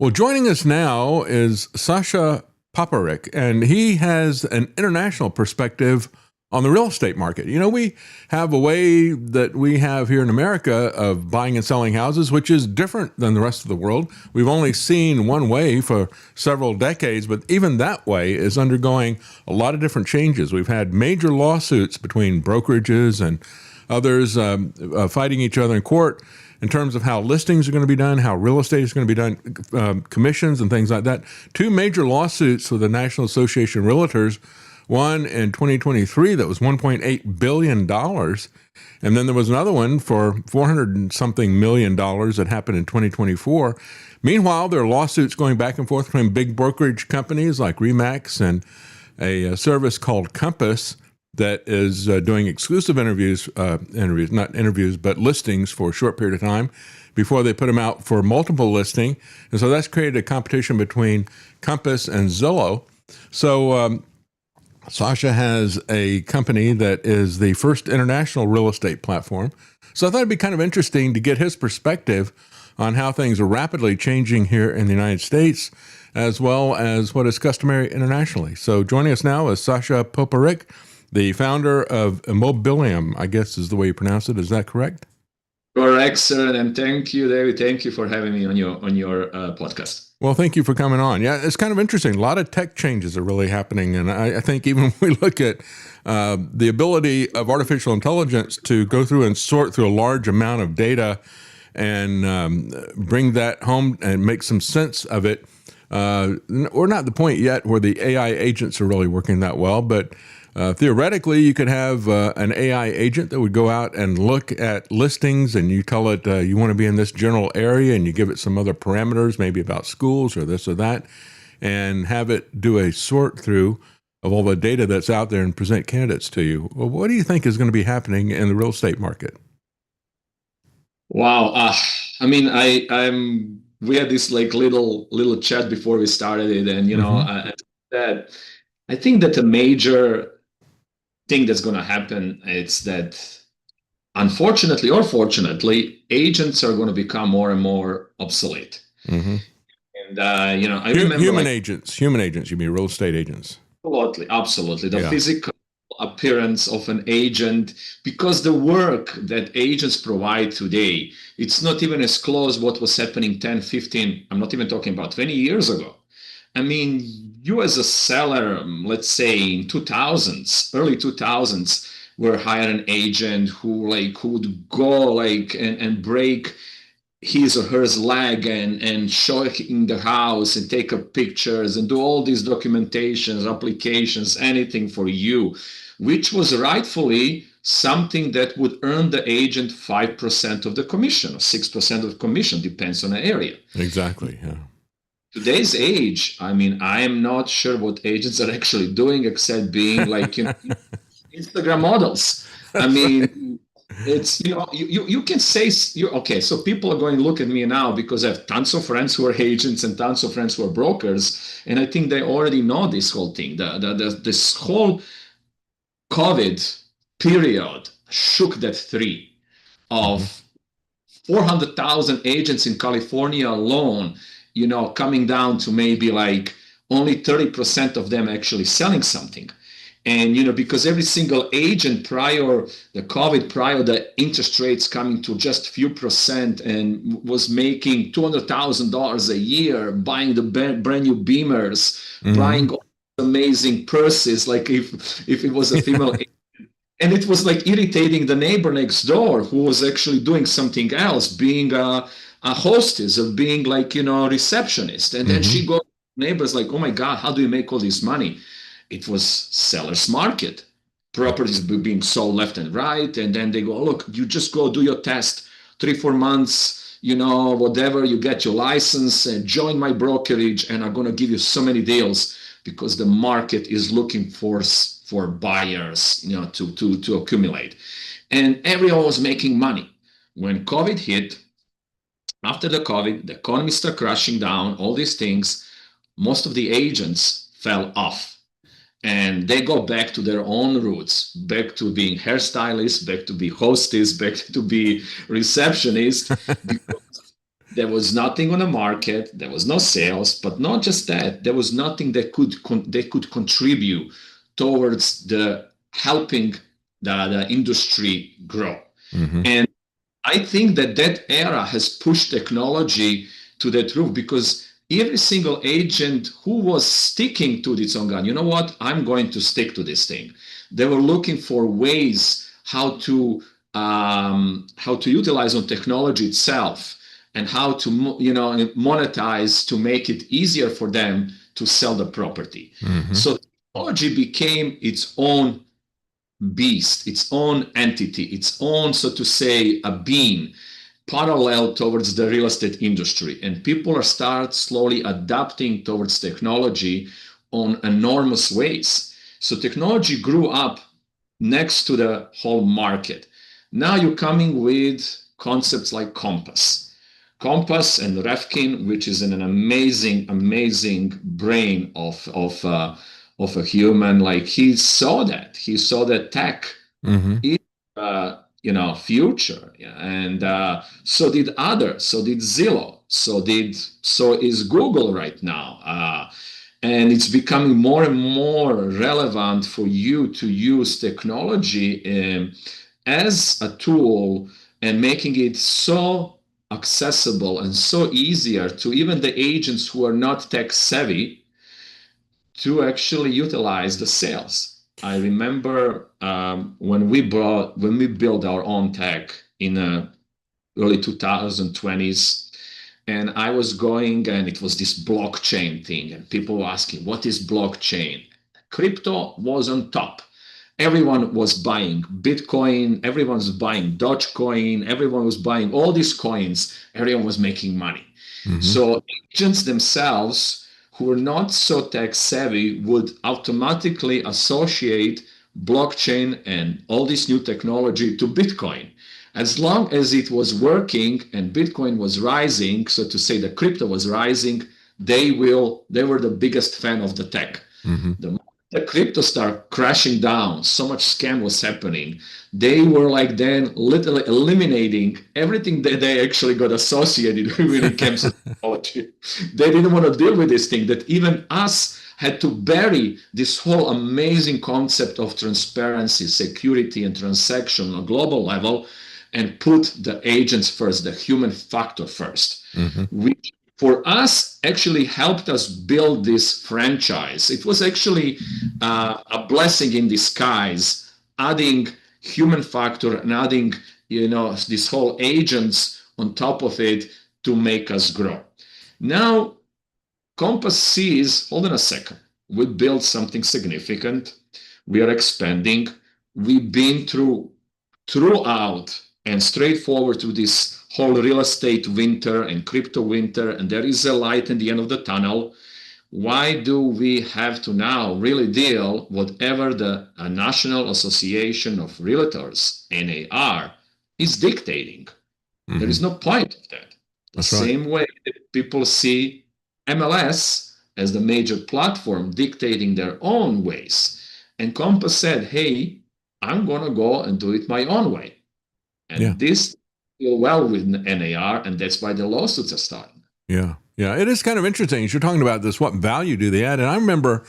Well, joining us now is Sasha Poparic, and he has an international perspective on the real estate market. You know, we have a way that we have here in America of buying and selling houses, which is different than the rest of the world. We've only seen one way for several decades, but even that way is undergoing a lot of different changes. We've had major lawsuits between brokerages and others fighting each other in court in terms of how listings are going to be done, how real estate is going to be done, commissions and things like that. Two major lawsuits with the National Association of Realtors, one in 2023 that was $1.8 billion. And then there was another one for 400 and something million dollars that happened in 2024. Meanwhile, there are lawsuits going back and forth between big brokerage companies like Remax and a service called Compass that is doing exclusive not interviews, but listings for a short period of time before they put them out for multiple listing. And so that's created a competition between Compass and Zelle. So Sasha has a company that is the first international real estate platform. So I thought it'd be kind of interesting to get his perspective on how things are rapidly changing here in the United States, as well as what is customary internationally. So joining us now is Sasha Poparic, the founder of Immobilium, I guess is the way you pronounce it. Is that correct? Correct, sir. And thank you, David. Thank you for having me on your podcast. Well, thank you for coming on. Yeah, it's kind of interesting. A lot of tech changes are really happening. And I think even when we look at the ability of artificial intelligence to go through and sort through a large amount of data and bring that home and make some sense of it, we're not at the point yet where the AI agents are really working that well, but theoretically, you could have an AI agent that would go out and look at listings, and you tell it you want to be in this general area, and you give it some other parameters, maybe about schools or this or that, and have it do a sort through of all the data that's out there and present candidates to you. Well, what do you think is going to be happening in the real estate market? Wow. I mean, we had this like little chat before we started it, and I think that a major thing that's going to happen is that, unfortunately or fortunately, agents are going to become more and more obsolete. Mm-hmm. And I remember human agents. You mean real estate agents? Absolutely. The physical appearance of an agent, because the work that agents provide today, it's not even as close what was happening 10, 15. I'm not even talking about 20 years ago. I mean, you as a seller, let's say in early 2000s, were hired an agent who would go and break his or her leg and show it in the house and take up pictures and do all these documentations, applications, anything for you, which was rightfully something that would earn the agent 5% of the commission or 6% of the commission, depends on the area. Exactly, yeah. Today's age, I mean, I am not sure what agents are actually doing except being Instagram models. I mean, it's, you can say, okay, so people are going to look at me now because I have tons of friends who are agents and tons of friends who are brokers. And I think they already know this whole thing. This whole COVID period shook that tree of 400,000 agents in California alone, coming down to maybe like only 30% of them actually selling something. And, because every single agent prior the interest rates coming to just a few percent and was making $200,000 a year, buying the brand new Beamers, buying all amazing purses, like if it was a female agent. And it was like irritating the neighbor next door who was actually doing something else, being a hostess or being receptionist. And then she goes, neighbors like, oh my God, how do you make all this money? It was seller's market. Properties being sold left and right. And then they go, oh, look, you just go do your test, 3-4 months, whatever, you get your license and join my brokerage and I'm going to give you so many deals because the market is looking for buyers, to accumulate. And everyone was making money. When COVID hit, after the COVID, the economy started crashing down, all these things, most of the agents fell off. And they go back to their own roots, back to being hairstylists, back to be hostess, back to be receptionist. There was nothing on the market. There was no sales, but not just that. There was nothing that they could contribute towards the helping the industry grow. Mm-hmm. And I think that era has pushed technology to that roof, because every single agent who was sticking to this on gun, you know what, I'm going to stick to this thing. They were looking for ways how to utilize on technology itself, and how to monetize to make it easier for them to sell the property. Mm-hmm. So technology became its own beast, its own entity, its own, so to say, a being parallel towards the real estate industry. And people are start slowly adapting towards technology on enormous ways. So technology grew up next to the whole market. Now you're coming with concepts like Compass and Refkin, which is an amazing brain of a human. Like he saw that tech Mm-hmm. is future, and so did others. So did Zillow. So is Google right now. And it's becoming more and more relevant for you to use technology as a tool, and making it so accessible and so easier to even the agents who are not tech savvy to actually utilize the sales. I remember when we built our own tech in early 2020s, and I was going, and it was this blockchain thing, and people were asking, what is blockchain? Crypto was on top. Everyone was buying Bitcoin, everyone was buying Dogecoin, everyone was buying all these coins, everyone was making money. Mm-hmm. So agents themselves who were not so tech savvy would automatically associate blockchain and all this new technology to Bitcoin. As long as it was working and Bitcoin was rising, so to say the crypto was rising, they were the biggest fan of the tech. Mm-hmm. The crypto started crashing down, so much scam was happening. They were like then literally eliminating everything that they actually got associated when it came to technology. They didn't want to deal with this thing, that even us had to bury this whole amazing concept of transparency, security, and transaction on a global level, and put the agents first, the human factor first, which for us actually helped us build this franchise. It was actually a blessing in disguise, adding human factor and adding, this whole agents on top of it to make us grow. Now, Compass sees, hold on a second, we built something significant. We are expanding. We've been throughout and straightforward to this whole real estate winter and crypto winter, and there is a light at the end of the tunnel. Why do we have to now really deal whatever the National Association of Realtors, NAR, is dictating? Mm-hmm. There is no point of that. The same way that people see MLS as the major platform dictating their own ways. And Compass said, hey, I'm going to go and do it my own way. And this deal well with NAR, and that's why the lawsuits are starting. Yeah. Yeah. It is kind of interesting. As you're talking about this, what value do they add? And I remember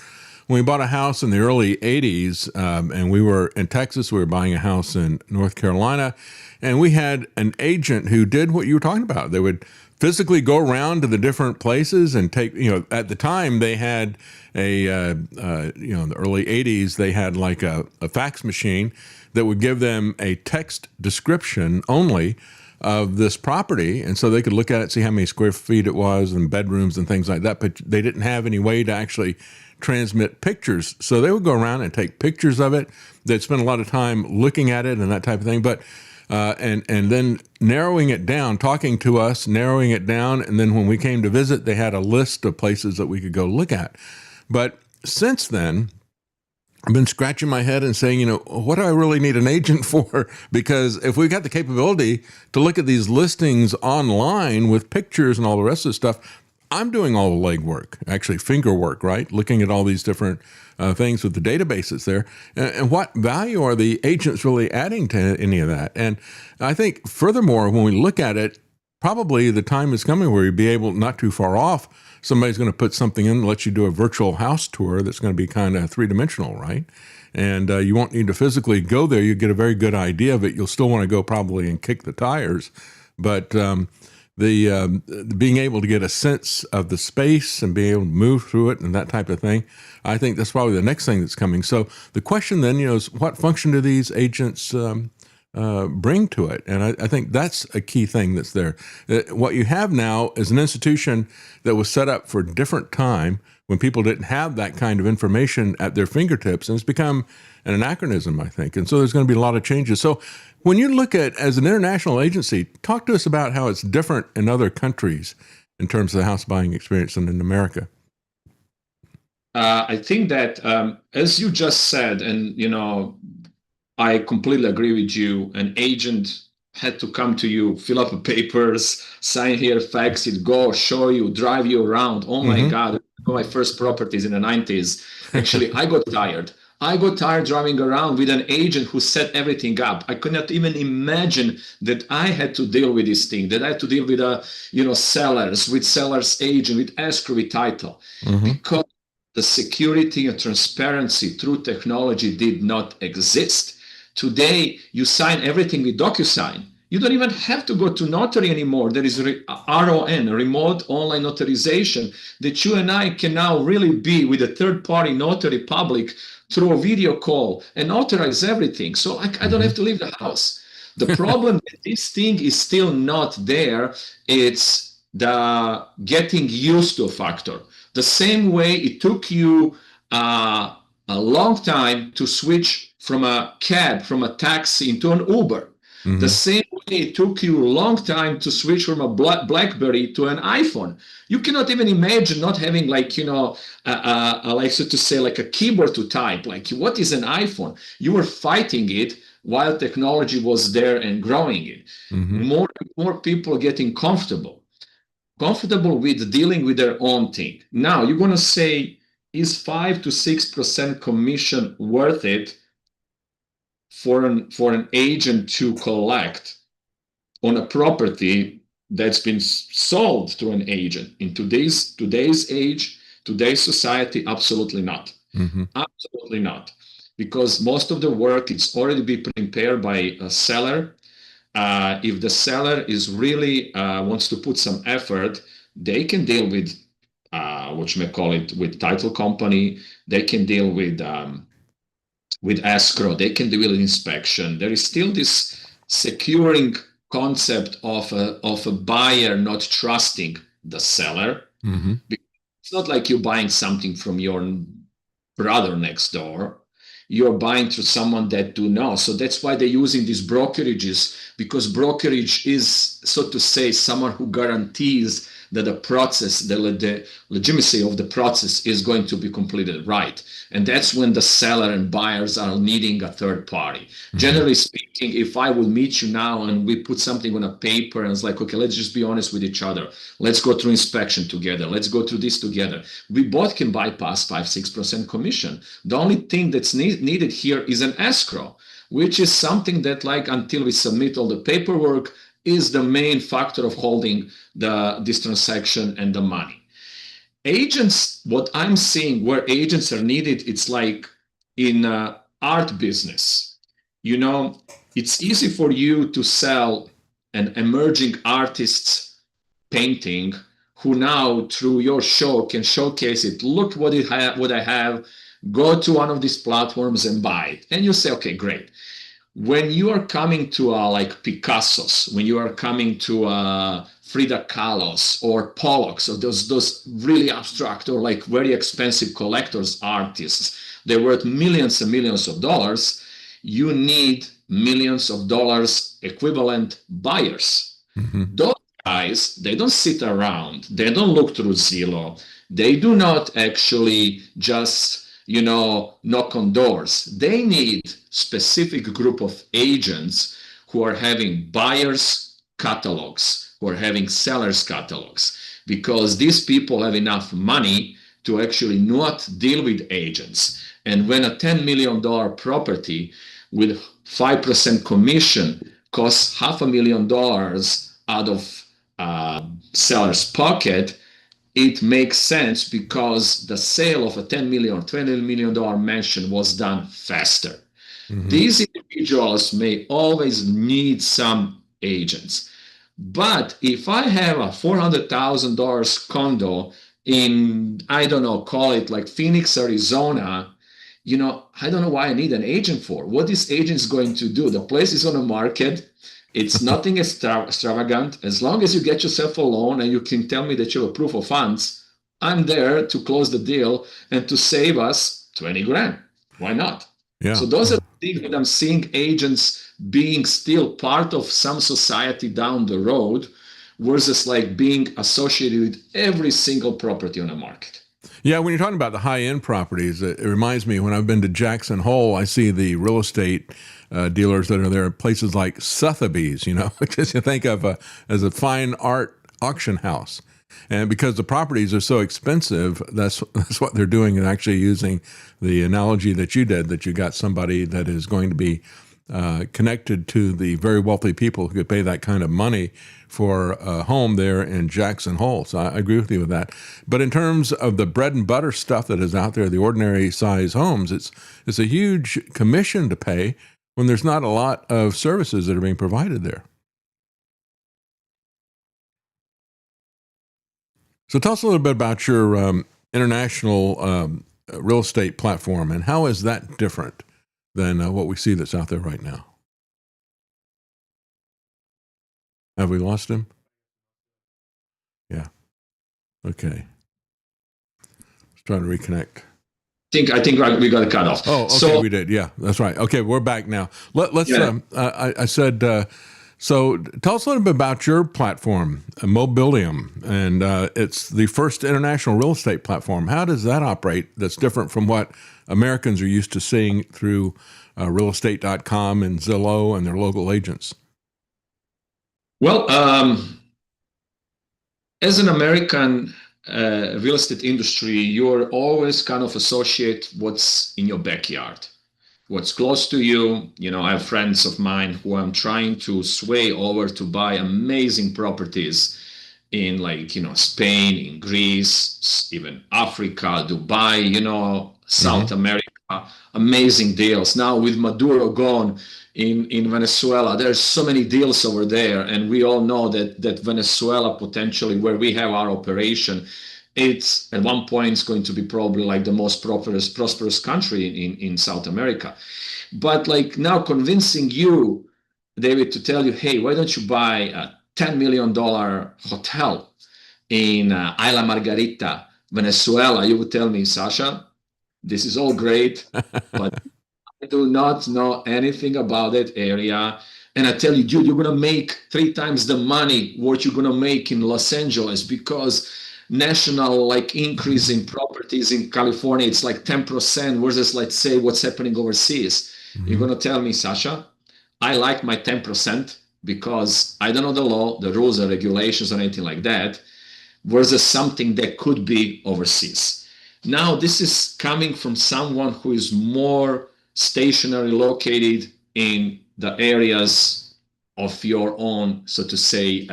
when we bought a house in the early 80s, and we were in Texas, we were buying a house in North Carolina, and we had an agent who did what you were talking about. They would physically go around to the different places and take, at the time they had in the early 80s, they had like a fax machine that would give them a text description only of this property. And so they could look at it, see how many square feet it was and bedrooms and things like that. But they didn't have any way to actually transmit pictures. So they would go around and take pictures of it. They'd spend a lot of time looking at it and that type of thing. But and then narrowing it down, talking to us, narrowing it down. And then when we came to visit, they had a list of places that we could go look at. But since then, I've been scratching my head and saying, what do I really need an agent for? Because if we got the capability to look at these listings online with pictures and all the rest of the stuff, I'm doing all the legwork, actually finger work, right? Looking at all these different things with the databases there. And what value are the agents really adding to any of that? And I think furthermore, when we look at it, probably the time is coming where you'll be able, not too far off, somebody's going to put something in and let you do a virtual house tour that's going to be kind of three-dimensional, right? And you won't need to physically go there. You get a very good idea of it. You'll still want to go probably and kick the tires, but the being able to get a sense of the space and being able to move through it and that type of thing, I think that's probably the next thing that's coming. So the question then, is what function do these agents bring to it? And I think that's a key thing that's there. What you have now is an institution that was set up for a different time when people didn't have that kind of information at their fingertips, and it's become an anachronism, I think. And so there's going to be a lot of changes. So when you look at, as an international agency, talk to us about how it's different in other countries in terms of the house buying experience than in America. I think that, as you just said, and I completely agree with you. An agent had to come to you, fill up the papers, sign here, fax it, go, show you, drive you around. Oh my God, my first properties in the 90s. Actually, I got tired. I got tired driving around with an agent who set everything up. I could not even imagine that I had to deal with this thing, that I had to deal with sellers, with seller's agent, with escrow, with title. Because the security and transparency through technology did not exist. Today, you sign everything with DocuSign. You don't even have to go to notary anymore. There is RON, remote online notarization, that you and I can now really be with a third-party notary public through a video call and notarize everything. So I don't have to leave the house. The problem that this thing is still not there, it's the getting used to a factor. The same way it took you a long time to switch from a cab, from a taxi into an Uber. The same way it took you a long time to switch from a BlackBerry to an iPhone. You cannot even imagine not having like so to say, like a keyboard to type. Like, what is an iPhone? You were fighting it while technology was there and growing it. More and more people are getting comfortable with dealing with their own thing. Now you're going to say, is 5 to 6% commission worth it for an agent to collect on a property that's been sold through an agent? In today's age, today's society, absolutely not. Absolutely not. Because most of the work is already been prepared by a seller. If the seller is really wants to put some effort, they can deal with what you may call it, with title company. They can deal with escrow. They can deal with inspection. There is still this securing concept of a buyer not trusting the seller. It's not like you're buying something from your brother next door. You're buying through someone that do know. So that's why they're using these brokerages, because brokerage is, so to say, someone who guarantees that the process, the legitimacy of the process is going to be completed right. And that's when the seller and buyers are needing a third party. Generally speaking, if I will meet you now and we put something on a paper and it's like, okay, let's just be honest with each other. Let's go through inspection together. Let's go through this together. We both can bypass 5-6% commission. The only thing that's needed here is an escrow, which is something that, like, until we submit all the paperwork, is the main factor of holding this transaction and the money. Agents, what I'm seeing where agents are needed, it's like in art business. It's easy for you to sell an emerging artist's painting who now through your show can showcase it. Look what I have. Go to one of these platforms and buy it. And you say, okay, great. When you are coming to like Picasso's, when you are coming to Frida Kahlo's or Pollock's, or those really abstract or like very expensive collectors artists, they're worth millions and millions of dollars. You need millions of dollars equivalent buyers. Those guys, they don't sit around. They don't look through Zillow. They do not actually just knock on doors. They need specific group of agents who are having buyers catalogs, who are having sellers catalogs, because these people have enough money to actually not deal with agents. And when a $10 million property with 5% commission costs $500,000 out of seller's pocket, it makes sense because the sale of a $10 million or $20 million mansion was done faster. These individuals may always need some agents. But if I have a $400,000 condo in, I don't know, call it like Phoenix, Arizona, I don't know why I need an agent for. What this agent is going to do? The place is on the market. It's nothing extravagant. As long as you get yourself a loan and you can tell me that you have a proof of funds, I'm there to close the deal and to save us 20 grand. Why not? Yeah. So those are the things that I'm seeing agents being still part of some society down the road versus like being associated with every single property on the market. Yeah, when you're talking about the high-end properties, it reminds me when I've been to Jackson Hole, I see the real estate dealers that are there at places like Sotheby's, because you think of as a fine art auction house. And because the properties are so expensive, that's what they're doing, and actually using the analogy that you did, that you got somebody that is going to be connected to the very wealthy people who could pay that kind of money for a home there in Jackson Hole. So I agree with you with that. But in terms of the bread and butter stuff that is out there, the ordinary size homes, it's a huge commission to pay when there's not a lot of services that are being provided there. So tell us a little bit about your international real estate platform, and how is that different than what we see that's out there right now? Have we lost him? Yeah. Okay. Let's try to reconnect. I think we got cut off. Oh, okay, so, we did. Yeah, that's right. Okay, we're back now. Let's. Yeah. I said. So tell us a little bit about your platform, Mobilium, and it's the first international real estate platform. How does that operate that's different from what Americans are used to seeing through realestate.com and Zillow and their local agents? Well, as an American real estate industry, you're always kind of associate what's in your backyard, what's close to you. I have friends of mine who I'm trying to sway over to buy amazing properties in Spain, in Greece, even Africa, Dubai, South America, amazing deals. Now with Maduro gone in Venezuela, there's so many deals over there. And we all know that Venezuela potentially, where we have our operation, it's at one point it's going to be probably like the most prosperous country in South America. But now convincing you, David, to tell you, hey, why don't you buy a $10 million hotel in Isla Margarita, Venezuela? You would tell me, Sasha, this is all great, but I do not know anything about that area. And I tell you, dude, you're going to make 3 times the money what you're going to make in Los Angeles, because national increase in properties in California, it's like 10% versus, let's say, what's happening overseas. You're going to tell me, Sasha, I like my 10% because I don't know the law, the rules and regulations or anything like that, versus something that could be overseas. Now, this is coming from someone who is more stationary, located in the areas of your own, so to say,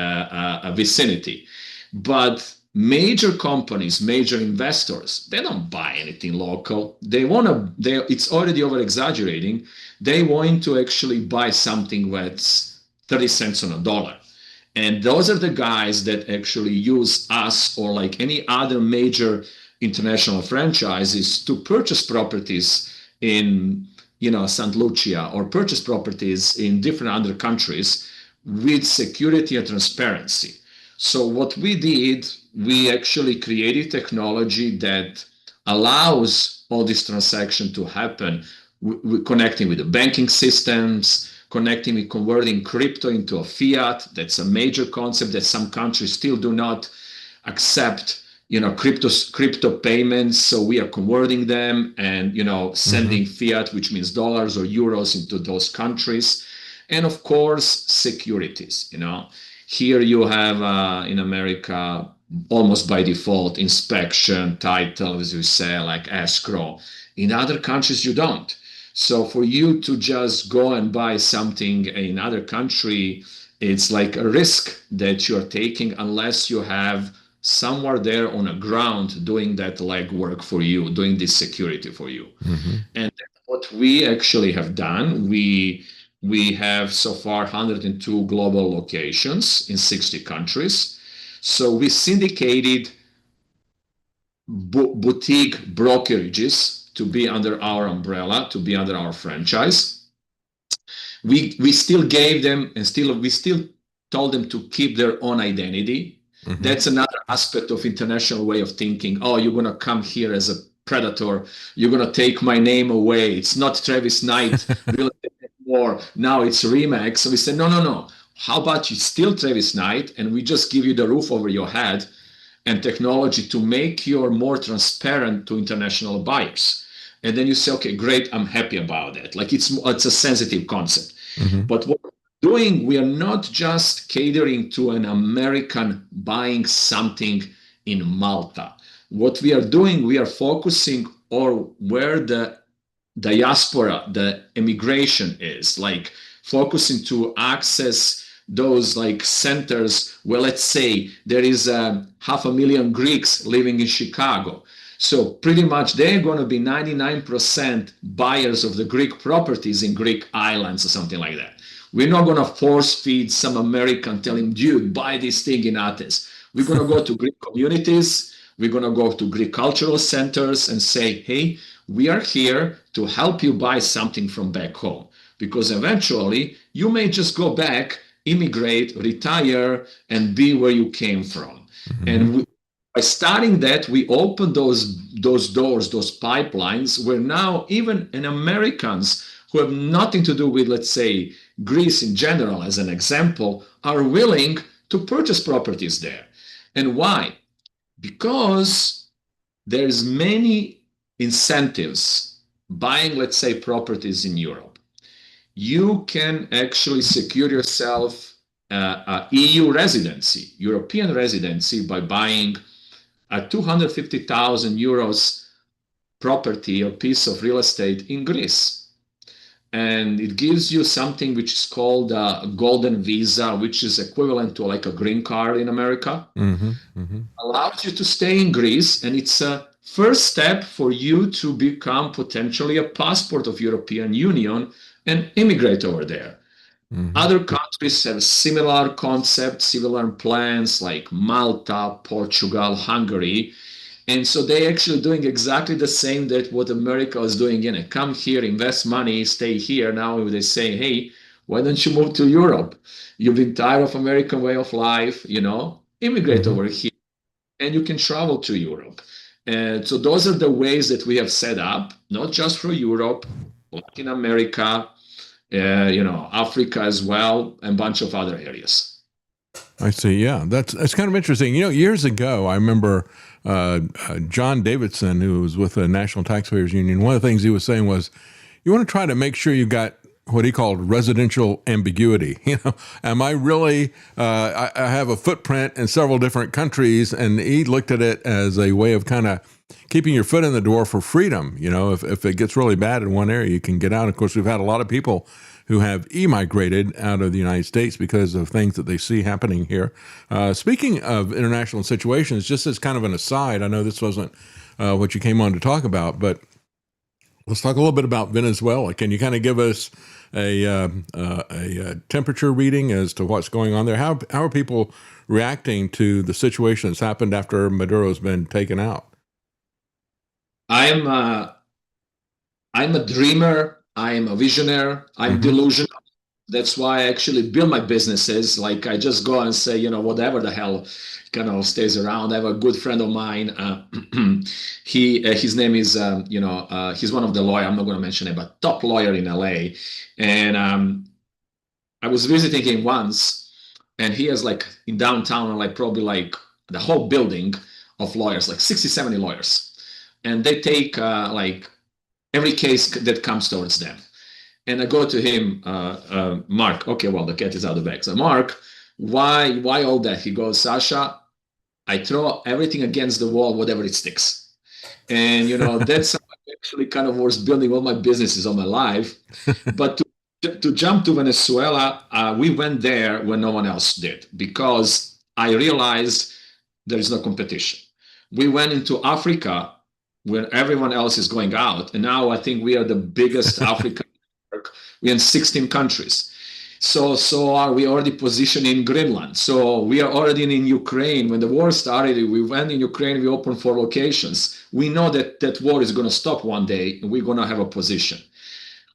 vicinity. But major companies, major investors, they don't buy anything local. It's already over exaggerating. They want to actually buy something that's 30 cents on a dollar. And those are the guys that actually use us or any other major international franchises to purchase properties in St. Lucia, or purchase properties in different other countries with security and transparency. So what we did, we actually created technology that allows all this transaction to happen, connecting with the banking systems, connecting with converting crypto into a fiat. That's a major concept that some countries still do not accept, crypto payments. So we are converting them and, sending fiat, which means dollars or euros, into those countries. And of course, securities, Here you have in America, almost by default, inspection, title, as we say, like escrow. In other countries, you don't. So for you to just go and buy something in another country It's like a risk that you're taking unless you have somewhere there on the ground doing that legwork for you, doing this security for you. Mm-hmm. And what we actually have done, we have so far 102 global locations in 60 countries. So we syndicated boutique brokerages to be under our umbrella, to be under our franchise. We still gave them and we still told them to keep their own identity. Mm-hmm. That's another aspect of international way of thinking. Oh, you're gonna come here as a predator. You're gonna take my name away. It's not Travis Knight real anymore. Now it's Remax. So we said, no, no, no. How about you still Travis Knight, and we just give you the roof over your head and technology to make you more transparent to international buyers. And then you say, okay, great, I'm happy about that. Like it's a sensitive concept. Mm-hmm. But what we're doing, we are not just catering to an American buying something in Malta. What we are doing, we are focusing on where the diaspora, the immigration is, like focusing to access those like centers where, let's say, there is 500,000 Greeks living in Chicago. So pretty much they're going to be 99% buyers of the Greek properties in Greek islands or something like that. We're not going to force feed some American, tell him, dude, buy this thing in Athens. We're going to go to Greek communities. We're going to go to Greek cultural centers and say, hey, we are here to help you buy something from back home. Because eventually you may just go back, immigrate, retire, and be where you came from. Mm-hmm. And by starting that, we open those doors, those pipelines, where now even in Americans who have nothing to do with, let's say, Greece in general, as an example, are willing to purchase properties there. And why? Because there's many incentives buying, let's say, properties in Europe. You can actually secure yourself a EU residency, European residency, by buying a 250,000 euros property or piece of real estate in Greece. And it gives you something which is called a golden visa, which is equivalent to like a green card in America. Mm-hmm, mm-hmm. Allows you to stay in Greece, and it's a first step for you to become potentially a passport of European Union and immigrate over there. Mm-hmm. Other countries have similar concepts, similar plans, like Malta, Portugal, Hungary. And so they're actually doing exactly the same that what America was doing. Come here, invest money, stay here. Now they say, hey, why don't you move to Europe? You've been tired of American way of life, immigrate mm-hmm. over here, and you can travel to Europe. And so those are the ways that we have set up, not just for Europe, Latin America, Africa as well, and a bunch of other areas. I see. Yeah, that's kind of interesting. Years ago, I remember John Davidson, who was with the National Taxpayers Union. One of the things he was saying was, you want to try to make sure you got what he called residential ambiguity. Am I really? I have a footprint in several different countries, and he looked at it as a way of kind of keeping your foot in the door for freedom. If it gets really bad in one area, you can get out. Of course, we've had a lot of people who have emigrated out of the United States because of things that they see happening here. Speaking of international situations, just as kind of an aside, I know this wasn't what you came on to talk about, but let's talk a little bit about Venezuela. Can you kind of give us a temperature reading as to what's going on there? How are people reacting to the situation that's happened after Maduro's been taken out? I'm a dreamer. I'm a visionary. I'm mm-hmm. delusional. That's why I actually build my businesses. Like I just go and say, whatever the hell kind of stays around. I have a good friend of mine. His name is, he's one of the lawyers. I'm not going to mention it, but top lawyer in LA. And I was visiting him once, and he has like in downtown, like probably like the whole building of lawyers, like 60, 70 lawyers. And they take like every case that comes towards them. And I go to him, Mark, okay, well, the cat is out of the bag. So Mark, why all that? He goes, Sasha, I throw everything against the wall, whatever it sticks. And, that's how I actually kind of was building all my businesses all my life. But to to jump to Venezuela, we went there when no one else did because I realized there is no competition. We went into Africa when everyone else is going out, and now I think we are the biggest African network. We're in 16 countries. So are we already positioned in Greenland? So we are already in Ukraine. When the war started, we went in Ukraine. We opened 4 locations. We know that that war is going to stop one day, and we're going to have a position.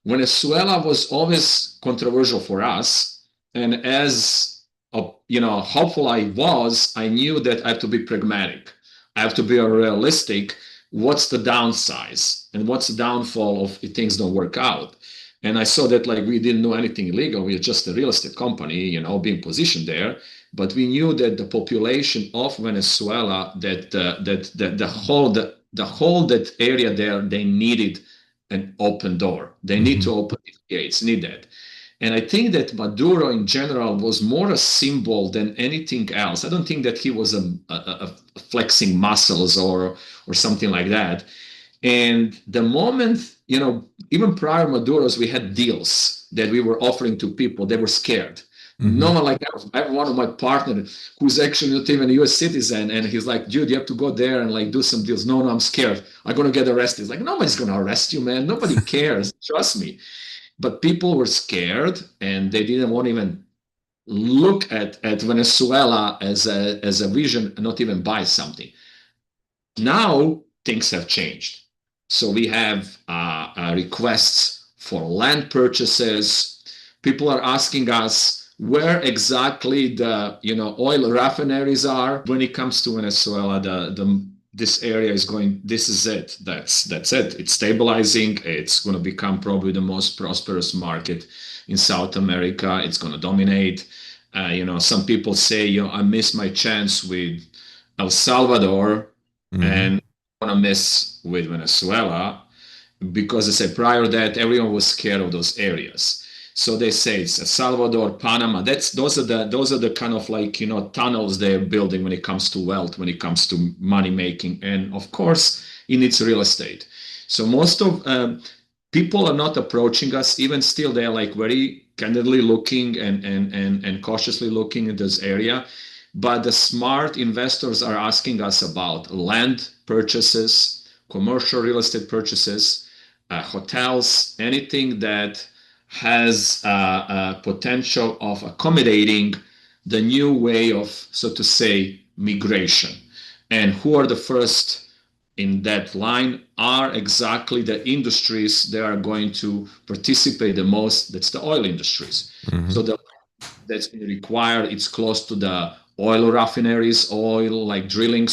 Venezuela was always controversial for us, and as hopeful I was, I knew that I have to be pragmatic. I have to be realistic. What's the downsize and what's the downfall of if things don't work out? And I saw that like we didn't do anything illegal. We were just a real estate company, being positioned there. But we knew that the population of Venezuela, that the whole that area there, they needed an open door. They need to open the gates, need that. And I think that Maduro in general was more a symbol than anything else. I don't think that he was a flexing muscles or something like that. And the moment, even prior Maduro's, we had deals that we were offering to people. They were scared. No one like that. I have one of my partners who's actually not even a U.S. citizen, and he's like, dude, you have to go there and like do some deals. No, I'm scared. I'm going to get arrested. It's like, nobody's going to arrest you, man. Nobody cares. Trust me. But people were scared, and they didn't want to even look at Venezuela as a vision and not even buy something. Now things have changed. So we have requests for land purchases. People are asking us where exactly the oil refineries are. When it comes to Venezuela, this area is going. This is it. That's it. It's stabilizing. It's going to become probably the most prosperous market in South America. It's going to dominate. Some people say, I missed my chance with El Salvador, and I want to miss with Venezuela because they say prior to that everyone was scared of those areas. So they say it's El Salvador, Panama. Those are the kind of like tunnels they're building when it comes to wealth, when it comes to money making, and of course it needs real estate. So most of people are not approaching us. Even still, they're like very candidly looking and cautiously looking at this area. But the smart investors are asking us about land purchases, commercial real estate purchases, hotels, anything that has a potential of accommodating the new way of, so to say, migration. And who are the first in that line are exactly the industries that are going to participate the most. That's the oil industries. So that's been required. It's close to the oil refineries, oil like drilling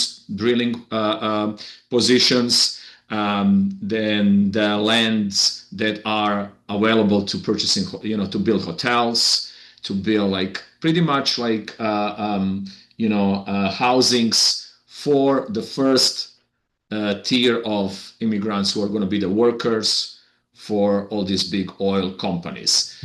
positions. Then the lands that are available to purchasing, to build hotels, to build like pretty much like housings for the first tier of immigrants who are going to be the workers for all these big oil companies.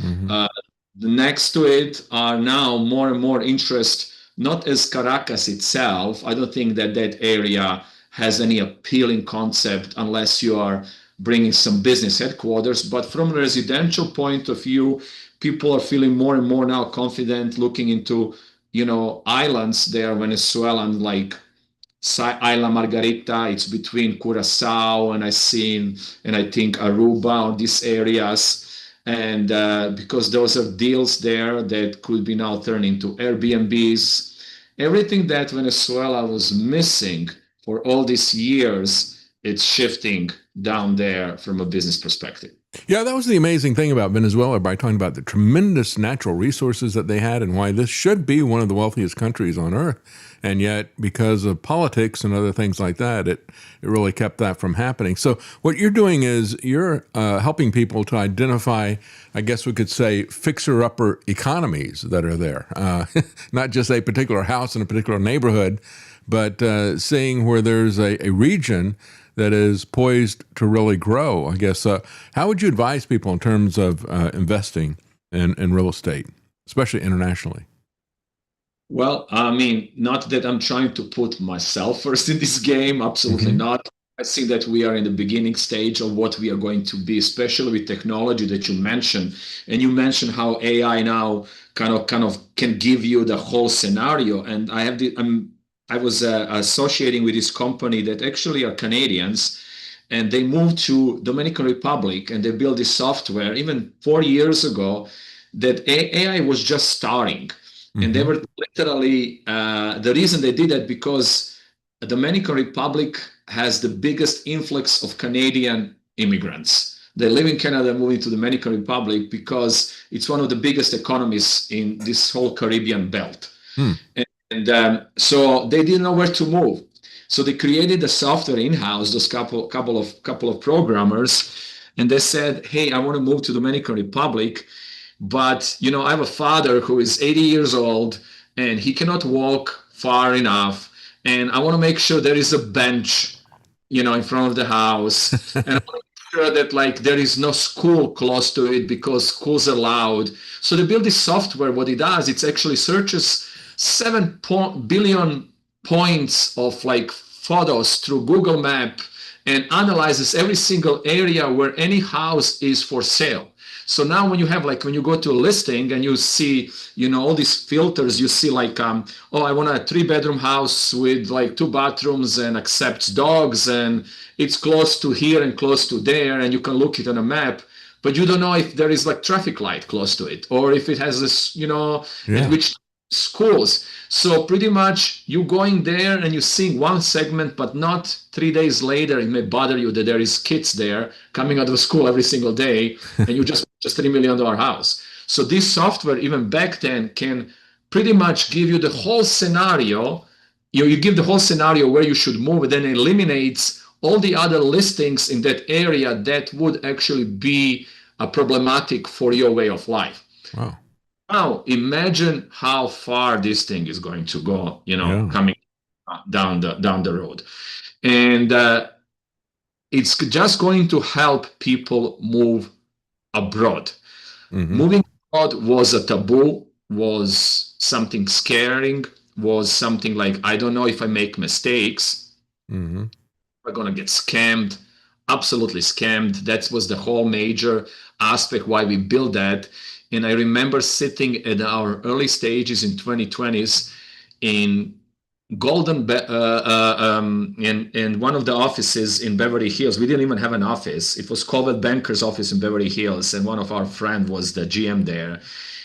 Next to it are now more and more interest, not as Caracas itself. I don't think that area has any appealing concept unless you are bringing some business headquarters. But from a residential point of view, people are feeling more and more now confident looking into, islands there, Venezuelan, like Isla Margarita. It's between Curacao and I think Aruba, or these areas. And because those are deals there that could be now turned into Airbnbs. Everything that Venezuela was missing for all these years, it's shifting down there from a business perspective. Yeah, that was the amazing thing about Venezuela, by talking about the tremendous natural resources that they had and why this should be one of the wealthiest countries on earth. And yet, because of politics and other things like that, it really kept that from happening. So what you're doing is you're helping people to identify, I guess we could say, fixer-upper economies that are there. Not just a particular house in a particular neighborhood, but seeing where there's a region that is poised to really grow, I guess. How would you advise people in terms of investing in real estate, especially internationally? Well, I mean, not that I'm trying to put myself first in this game, absolutely not. I think that we are in the beginning stage of what we are going to be, especially with technology that you mentioned. And you mentioned how AI now kind of can give you the whole scenario. And I was associating with this company that actually are Canadians, and they moved to Dominican Republic and they built this software even 4 years ago that AI was just starting. And they were literally the reason they did that because the Dominican Republic has the biggest influx of Canadian immigrants. They live in Canada, moving to the Dominican Republic because it's one of the biggest economies in this whole Caribbean belt. So they didn't know where to move. So they created the software in-house, those couple of programmers, and they said, "Hey, I want to move to the Dominican Republic, but I have a father who is 80 years old and he cannot walk far enough, and I want to make sure there is a bench, in front of the house, and I want to make sure that like there is no school close to it because schools are loud." So they build this software. What it does, it actually searches 7 billion points of like photos through Google Map and analyzes every single area where any house is for sale. So now when you go to a listing and you see, all these filters, you see like, I want a 3-bedroom house with like 2 bathrooms and accepts dogs, and it's close to here and close to there, and you can look it on a map, but you don't know if there is like traffic light close to it, or if it has this, in which schools. So pretty much you going there and you seeing one segment, but not 3 days later it may bother you that there is kids there coming out of school every single day, and you just $3 million house. So this software even back then can pretty much give you the whole scenario. You give the whole scenario where you should move, and then it eliminates all the other listings in that area that would actually be problematic for your way of life. Wow. Now, imagine how far this thing is going to go, coming down the road. And it's just going to help people move abroad. Moving abroad was a taboo, was something scaring, was something like, I don't know if I make mistakes, we're going to get scammed, absolutely scammed. That was the whole major aspect why we built that. And I remember sitting at our early stages in 2020s in in one of the offices in Beverly Hills. We didn't even have an office. It was Coldwell Banker's office in Beverly Hills, and one of our friends was the GM there,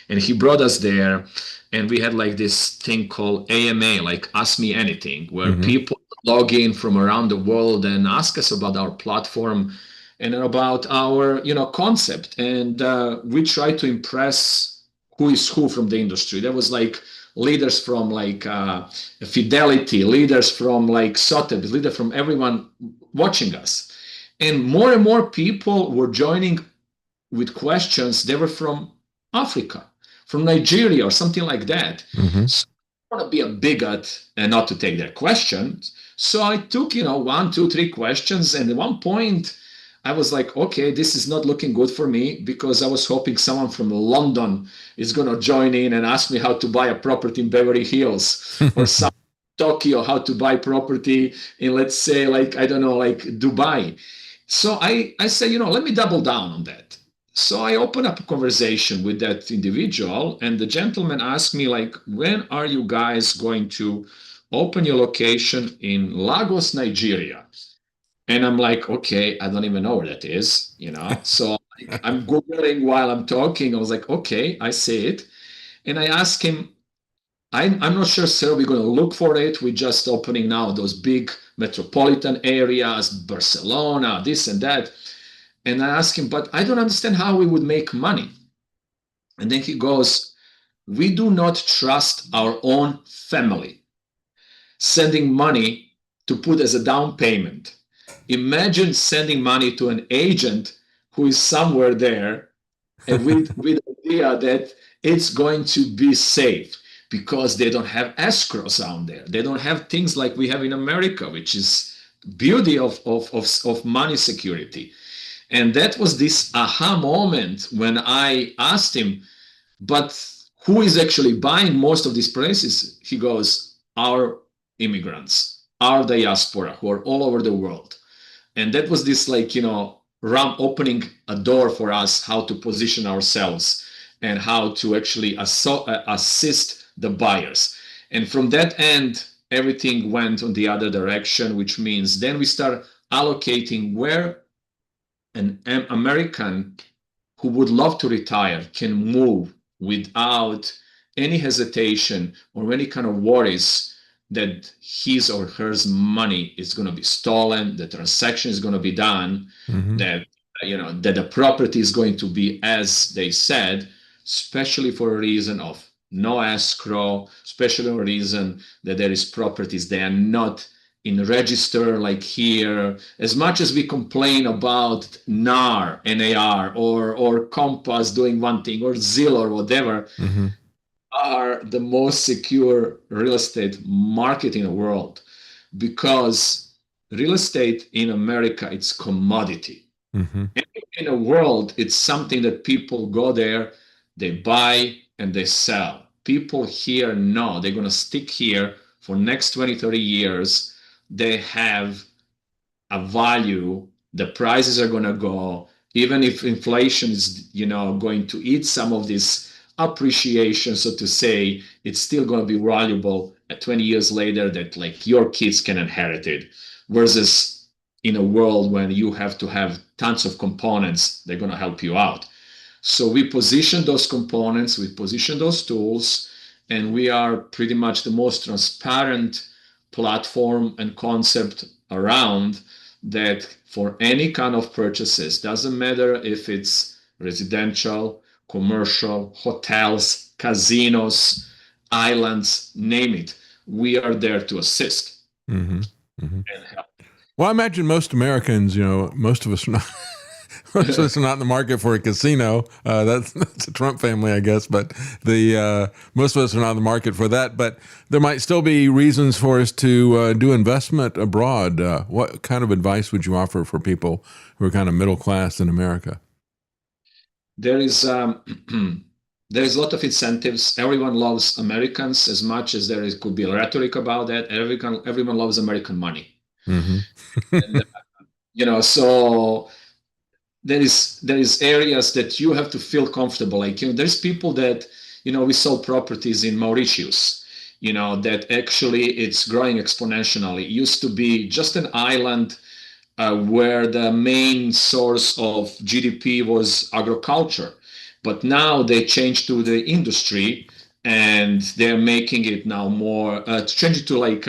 and he brought us there, and we had like this thing called AMA, like Ask Me Anything, where people log in from around the world and ask us about our platform and about our concept, and we try to impress who is who from the industry. There was like leaders from like Fidelity, leaders from like Sotheby's, leaders from everyone watching us, and more people were joining with questions. They were from Africa, from Nigeria, or something like that. So I want to be a bigot and not to take their questions. So I took 1, 2, 3 questions, and at one point I was like, okay, this is not looking good for me, because I was hoping someone from London is going to join in and ask me how to buy a property in Beverly Hills or some Tokyo, how to buy property in, let's say, like, I don't know, like Dubai. So I said, let me double down on that. So I opened up a conversation with that individual, and the gentleman asked me, like, when are you guys going to open your location in Lagos, Nigeria? And I'm like, okay, I don't even know where that is, So I'm Googling while I'm talking. I was like, okay, I see it. And I asked him, I'm not sure, sir, we're going to look for it. We're just opening now those big metropolitan areas, Barcelona, this and that. And I asked him, but I don't understand how we would make money. And then he goes, we do not trust our own family sending money to put as a down payment. Imagine sending money to an agent who is somewhere there, and with the idea that it's going to be safe, because they don't have escrows down there. They don't have things like we have in America, which is beauty of money security. And that was this aha moment when I asked him, but who is actually buying most of these places? He goes, our immigrants, our diaspora, who are all over the world. And that was this like, ram opening a door for us how to position ourselves and how to actually assist the buyers. And from that end, everything went on the other direction, which means then we start allocating where an American who would love to retire can move without any hesitation or any kind of worries that his or her money is going to be stolen, the transaction is going to be done, that that the property is going to be as they said, especially for a reason of no escrow, especially for a reason that there is properties they are not in register like here. As much as we complain about NAR or Compass doing one thing or Zelle or whatever, are the most secure real estate market in the world, because real estate in America, it's commodity. In the world, it's something that people go there, they buy and they sell. People here know they're going to stick here for next 20, 30 years. They have a value. The prices are going to go, even if inflation is, going to eat some of this appreciation, so to say, it's still going to be valuable at 20 years later that like your kids can inherit it. Versus in a world when you have to have tons of components, they're going to help you out. So we position those components, we position those tools, and we are pretty much the most transparent platform and concept around that for any kind of purchases. Doesn't matter if it's residential, commercial, hotels, casinos, islands, name it. We are there to assist and help. Well, I imagine most Americans, most of us are not. Most of us are not in the market for a casino. That's a Trump family, I guess. But most of us are not in the market for that. But there might still be reasons for us to do investment abroad. What kind of advice would you offer for people who are kind of middle class in America? There is there is a lot of incentives. Everyone loves Americans as much as could be rhetoric about that. Everyone loves American money. And, so there is areas that you have to feel comfortable. Like, there's people that, we sold properties in Mauritius, that actually it's growing exponentially. It used to be just an island where the main source of GDP was agriculture. But now they changed to the industry, and they're making it now more, changing to like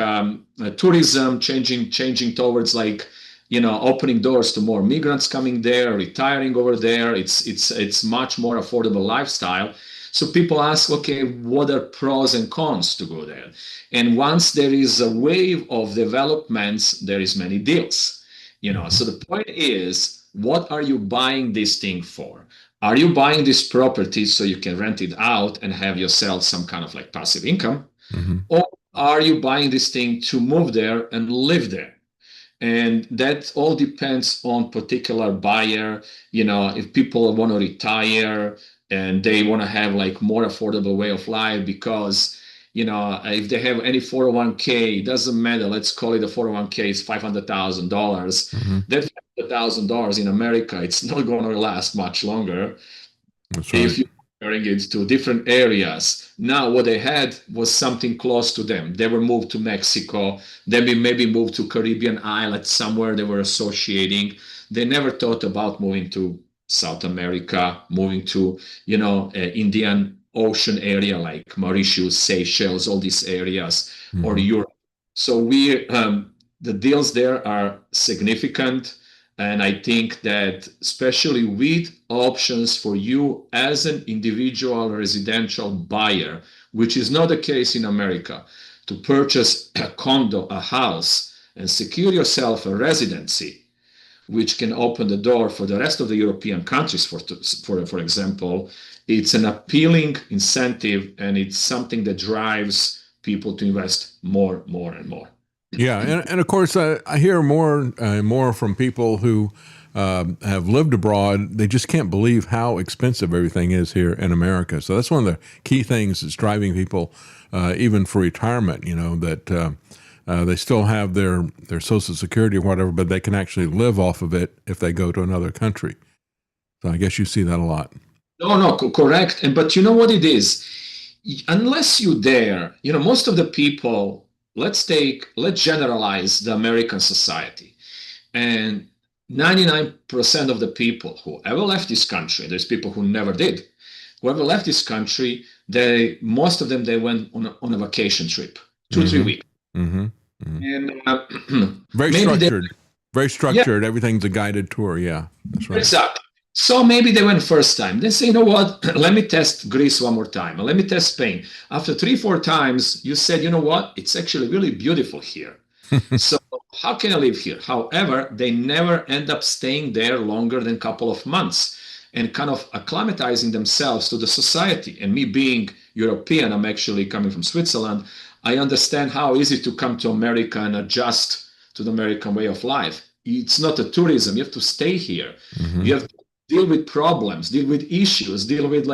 tourism, changing towards like, opening doors to more migrants coming there, retiring over there. It's much more affordable lifestyle. So people ask, okay, what are pros and cons to go there? And once there is a wave of developments, there is many deals. So the point is, what are you buying this thing for? Are you buying this property so you can rent it out and have yourself some kind of like passive income? Or are you buying this thing to move there and live there? And that all depends on particular buyer. If people want to retire and they want to have like more affordable way of life, because if they have any 401k, it doesn't matter. Let's call it a 401k is $500,000. That $500,000 in America, it's not going to last much longer. That's right. If you're comparing it to different areas. Now, what they had was something close to them. They were moved to Mexico. They maybe moved to Caribbean islands somewhere they were associating. They never thought about moving to South America, moving to, Indian Ocean area like Mauritius, Seychelles, all these areas, or Europe. So the deals there are significant. And I think that especially with options for you as an individual residential buyer, which is not the case in America, to purchase a condo, a house, and secure yourself a residency, which can open the door for the rest of the European countries, for example, it's an appealing incentive, and it's something that drives people to invest more and more. Yeah, and of course, I hear more and more from people who have lived abroad. They just can't believe how expensive everything is here in America. So that's one of the key things that's driving people, even for retirement. They still have their Social Security or whatever, but they can actually live off of it if they go to another country. So I guess you see that a lot. No, correct. But you know what it is? Unless you dare, most of the people, let's generalize the American society. And 99% of the people who ever left this country, there's people who never did, whoever left this country, most of them, they went on a vacation trip, 2-3 weeks. Mm-hmm. Mm-hmm. And very structured. Very structured. Yeah. Everything's a guided tour. Yeah, that's right. Exactly. So maybe they went first time. They say, you know what? Let me test Greece one more time. Let me test Spain. After 3-4 times, you said, you know what? It's actually really beautiful here. So how can I live here? However, they never end up staying there longer than a couple of months and kind of acclimatizing themselves to the society. And me being European, I'm actually coming from Switzerland. I understand how easy to come to America and adjust to the American way of life. It's not a tourism. You have to stay here. Mm-hmm. You have to deal with problems, deal with issues, deal with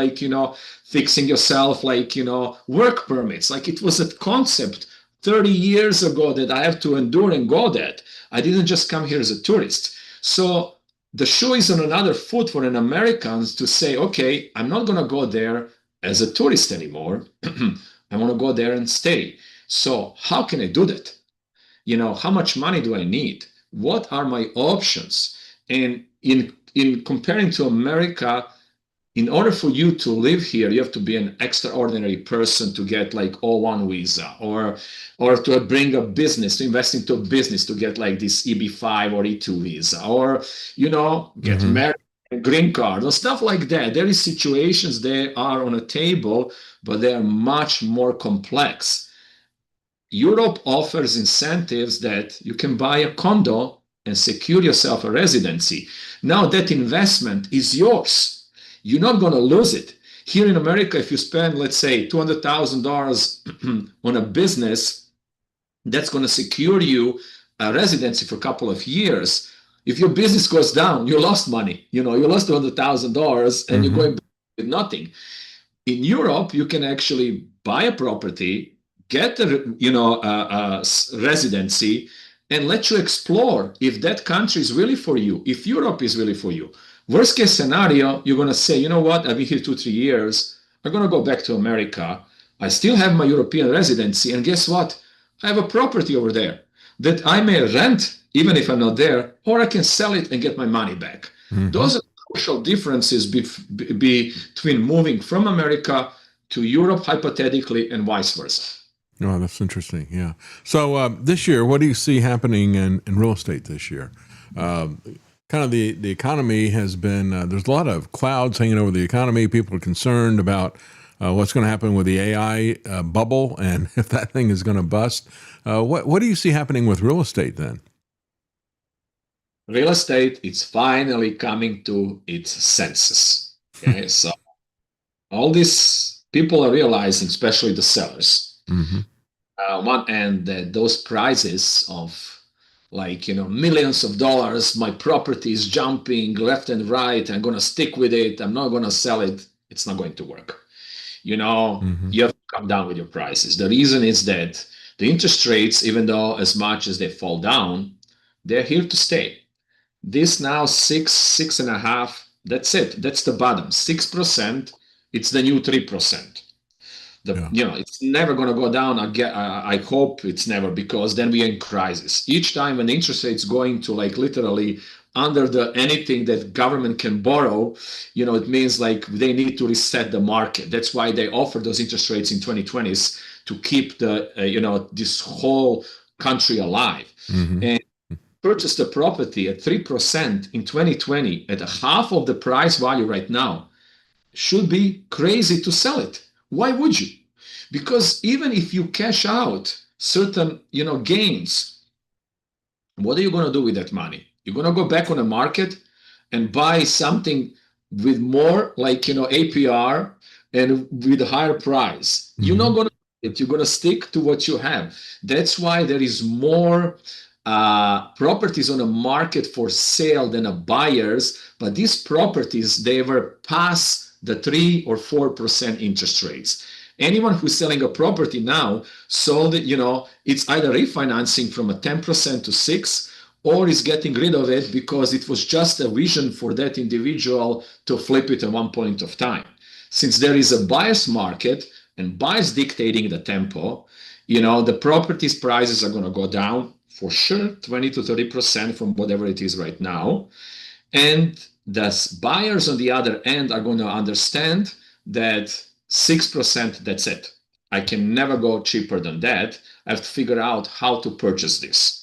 fixing yourself, work permits. It was a concept 30 years ago that I have to endure and go that. I didn't just come here as a tourist. So the shoe is on another foot for an American to say, okay, I'm not going to go there as a tourist anymore. I want to go there and stay. So how can I do that? How much money do I need? What are my options? And in comparing to America, in order for you to live here, you have to be an extraordinary person to get O1 visa or to bring a business, to invest into a business to get this EB5 or E2 visa, or, get married, green card, or stuff like that. There is situations they are on a table, but they are much more complex. Europe offers incentives that you can buy a condo and secure yourself a residency. Now that investment is yours. You're not going to lose it. Here in America, if you spend, let's say, $200,000 on a business, that's going to secure you a residency for a couple of years. If your business goes down, you lost money. You lost $200,000 and you're going back with nothing. In Europe, you can actually buy a property, get a residency, and let you explore if that country is really for you, if Europe is really for you. Worst case scenario, you're going to say, you know what, I've been here 2-3 years. I'm going to go back to America. I still have my European residency. And guess what? I have a property over there that I may rent, even if I'm not there, or I can sell it and get my money back. Mm-hmm. Those are crucial differences between moving from America to Europe, hypothetically, and vice versa. Oh, that's interesting. Yeah. So this year, what do you see happening in real estate this year? Kind of the economy has been, there's a lot of clouds hanging over the economy. People are concerned about what's going to happen with the AI bubble and if that thing is going to bust. What do you see happening with real estate then? Real estate, it's finally coming to its senses. Okay, so all these people are realizing, especially the sellers, one end that those prices of millions of dollars, my property is jumping left and right. I'm going to stick with it. I'm not going to sell it. It's not going to work. You have to come down with your prices. The reason is that the interest rates, even though as much as they fall down, they're here to stay. This now 6.5, that's it. That's the bottom. 6%, it's the new 3%. It's never going to go down again. I hope it's never, because then we are in crisis. Each time when the interest rate's going to literally under the anything that government can borrow, it means they need to reset the market. That's why they offer those interest rates in 2020s to keep the this whole country alive. Mm-hmm. And purchase the property at 3% in 2020 at a half of the price value right now should be crazy to sell it. Why would you? Because even if you cash out certain, gains, what are you going to do with that money? You're going to go back on the market and buy something with more APR and with a higher price. Mm-hmm. You're not going to do it. You're going to stick to what you have. That's why there is more properties on the market for sale than buyers. But these properties, they were past the 3 or 4% interest rates. Anyone who's selling a property now sold it, it's either refinancing from a 10% to 6, or is getting rid of it because it was just a vision for that individual to flip it at one point of time. Since there is a buyer's market and buyers dictating the tempo, the properties prices are going to go down for sure, 20 to 30% from whatever it is right now. And the buyers on the other end are going to understand that 6%, that's it. I can never go cheaper than that. I have to figure out how to purchase this.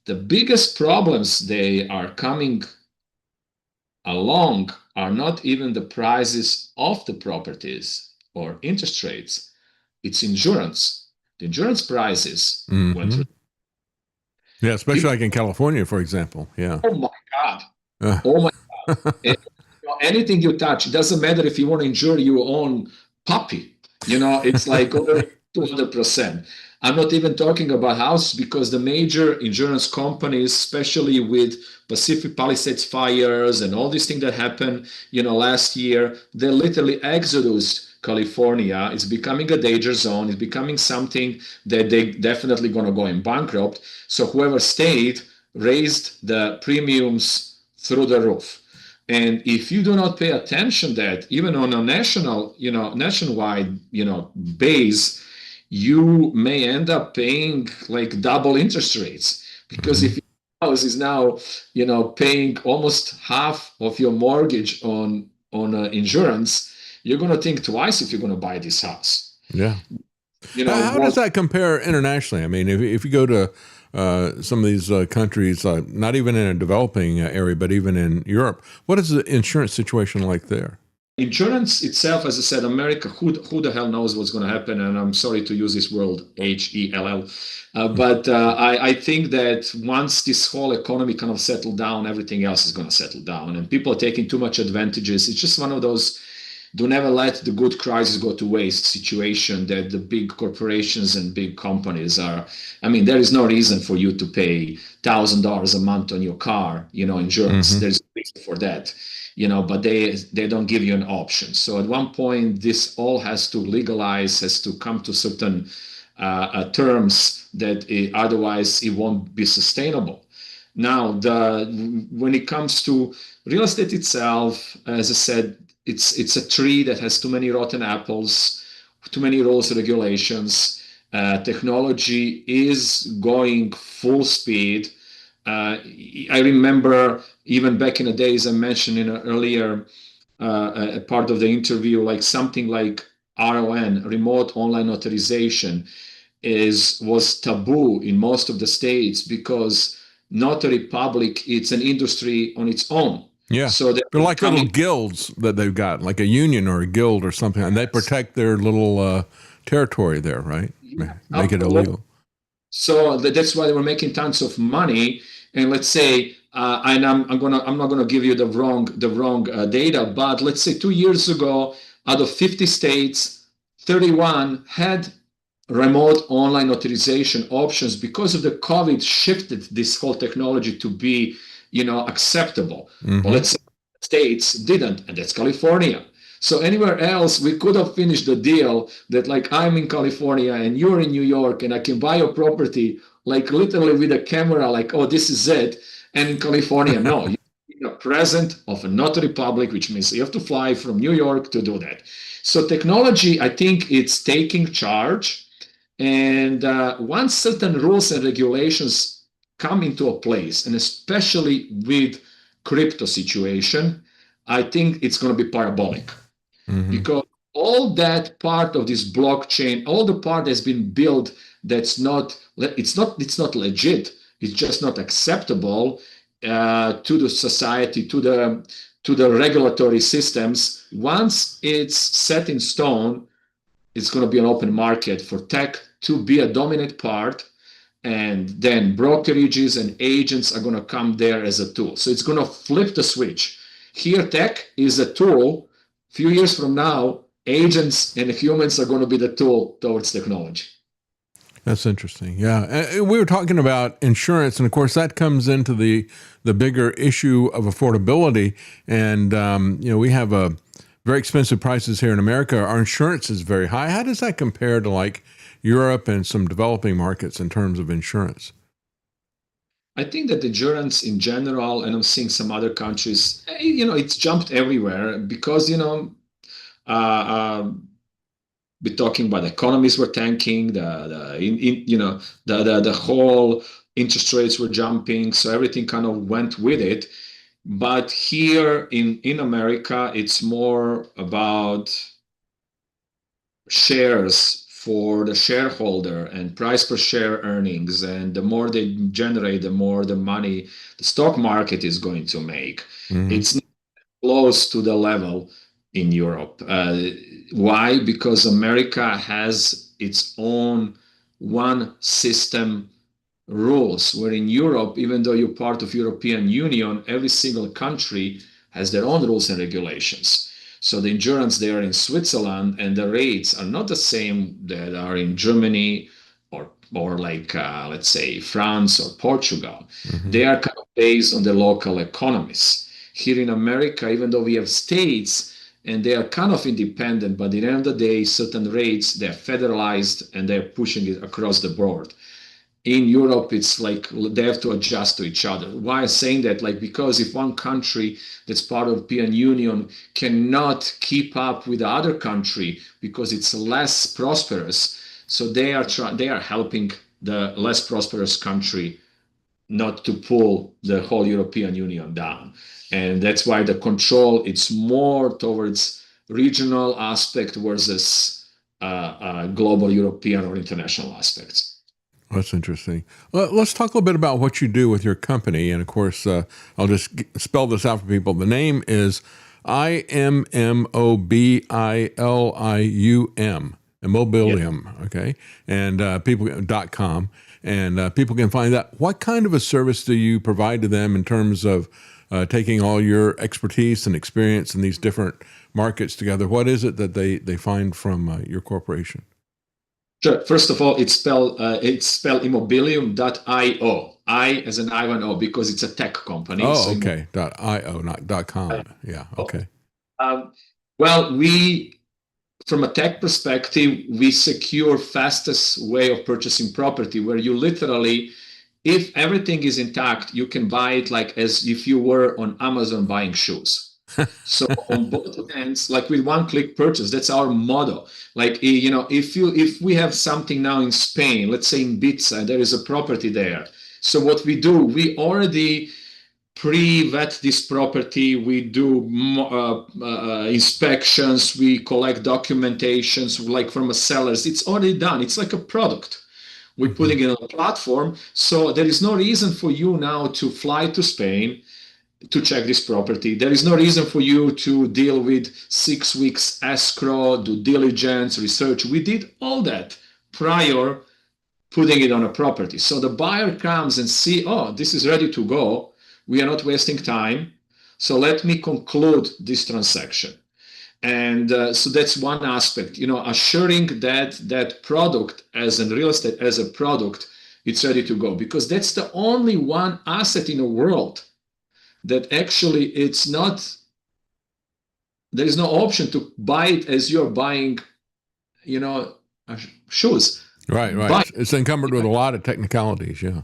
The biggest problems they are coming along are not even the prices of the properties or interest rates. It's insurance. The insurance prices went through. Yeah, especially like in California, for example. Yeah. Oh my God. Oh my God. Anything you touch, it doesn't matter if you want to insure your own puppy. It's like over 200%. I'm not even talking about houses, because the major insurance companies, especially with Pacific Palisades fires and all these things that happened, last year, they literally exodused California. It's becoming a danger zone. It's becoming something that they definitely going to go in bankrupt. So whoever stayed raised the premiums through the roof. And if you do not pay attention to that, even on a nationwide, base, you may end up paying like double interest rates, because if your house is now, paying almost half of your mortgage on insurance, you're going to think twice if you're going to buy this house. Yeah. How does that compare internationally? I mean, if you go to some of these countries, not even in a developing area, but even in Europe, what is the insurance situation like there? Insurance itself, as I said, America, who the hell knows what's going to happen? And I'm sorry to use this word, HELL. But I think that once this whole economy kind of settled down, everything else is going to settle down. And people are taking too much advantages. It's just one of those, do never let the good crisis go to waste situation that the big corporations and big companies are. I mean, there is no reason for you to pay $1,000 a month on your car, insurance. There's a reason for that. But they don't give you an option. So at one point, this all has to legalize, has to come to certain terms that otherwise it won't be sustainable. Now, when it comes to real estate itself, as I said, it's a tree that has too many rotten apples, too many rules and regulations. Technology is going full speed. I remember even back in the days I mentioned in an earlier part of the interview, like something like RON, remote online notarization, was taboo in most of the states because notary public, it's an industry on its own. Yeah, so they're like little guilds that they've got, like a union or a guild or something, and they protect their little territory there, right? Yeah, make it illegal. So that's why they were making tons of money. And let's say, and I'm not gonna give you the wrong data, but let's say 2 years ago, out of 50 states, 31 had remote online notarization options because of the COVID shifted this whole technology to be, acceptable. Well, let's say states didn't, and that's California. So anywhere else, we could have finished the deal that like I'm in California and you're in New York and I can buy your property like literally with a camera, like, oh, this is it. And in California, no, you need a present of a notary public, which means you have to fly from New York to do that. So technology, I think it's taking charge. And once certain rules and regulations come into a place, and especially with crypto situation, I think it's going to be parabolic. Because all that part of this blockchain, all the part that's been built, it's not legit. It's just not acceptable to the society, to the regulatory systems. Once it's set in stone, it's going to be an open market for tech to be a dominant part. And then brokerages and agents are going to come there as a tool. So it's going to flip the switch. Here, tech is a tool. A few years from now, agents and humans are going to be the tool towards technology. That's interesting. Yeah. We were talking about insurance, and of course that comes into the bigger issue of affordability. And, we have a very expensive prices here in America. Our insurance is very high. How does that compare to like Europe and some developing markets in terms of insurance? I think that insurance in general, and I'm seeing some other countries, it's jumped everywhere because, uh, uh, we're talking about economies were tanking, the whole interest rates were jumping, so everything kind of went with it. But here in America, it's more about shares for the shareholder and price per share earnings. And the more they generate, the more the money the stock market is going to make. Mm-hmm. It's not close to the level in Europe. Why? Because America has its own one system rules, where in Europe, even though you're part of European Union, every single country has their own rules and regulations. So the insurance there in Switzerland and the rates are not the same that are in Germany or like let's say France or Portugal. Mm-hmm. They are kind of based on the local economies. Here in America, even though we have states and they are kind of independent, but at the end of the day, certain rates they're federalized and they're pushing it across the board. In Europe, it's like they have to adjust to each other. Why I'm saying that? Like, because if one country that's part of the European Union cannot keep up with the other country because it's less prosperous, so they are helping the less prosperous country not to pull the whole European Union down. And that's why the control it's more towards regional aspect versus global European or international aspects. That's interesting. Well, let's talk a little bit about what you do with your company. And of course, I'll just spell this out for people. The name is IMMOBILIUM, Immobilium, okay? And people.com. And people can find that. What kind of a service do you provide to them in terms of taking all your expertise and experience in these different markets together? What is it that they find from your corporation? Sure. First of all, it's spelled immobilium.io. I as an Ivan O because it's a tech company. Oh, okay. .io, not .com. Yeah. Okay. Um, well, from a tech perspective, we secure fastest way of purchasing property where you literally, if everything is intact, you can buy it like as if you were on Amazon buying shoes. So on both ends, like with one-click purchase, that's our motto. Like if we have something now in Spain, let's say in Ibiza, there is a property there. So what we do, we already pre-vet this property. We do inspections. We collect documentations, like from a sellers. It's already done. It's like a product. We're putting it on a platform. So there is no reason for you now to fly to Spain to check this property. There is no reason for you to deal with 6 weeks escrow, due diligence, research. We did all that prior putting it on a property. So the buyer comes and see, oh, this is ready to go. We are not wasting time. So let me conclude this transaction. And so that's one aspect, assuring that product as in real estate, as a product, it's ready to go, because that's the only one asset in the world that actually it's not, there is no option to buy it as you're buying, shoes. Right. It's encumbered with a lot of technicalities, yeah.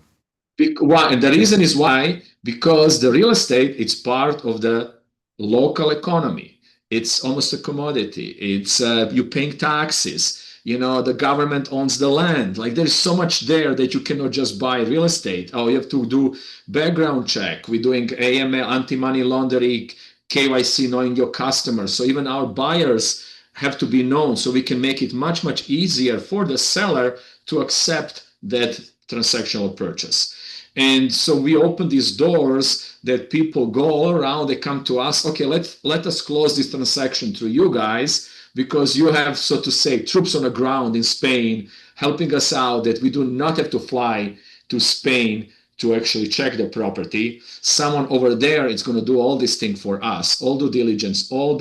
And the reason is why, because the real estate, it's part of the local economy. It's almost a commodity. It's you paying taxes. The government owns the land. Like there's so much there that you cannot just buy real estate. Oh, you have to do background check. We're doing AML, anti-money laundering, KYC, knowing your customers. So even our buyers have to be known, so we can make it much, much easier for the seller to accept that transactional purchase. And so we open these doors that people go all around. They come to us. Okay, let us close this transaction through you guys, because you have, so to say, troops on the ground in Spain helping us out, that we do not have to fly to Spain to actually check the property. Someone over there is going to do all this thing for us, all due diligence, all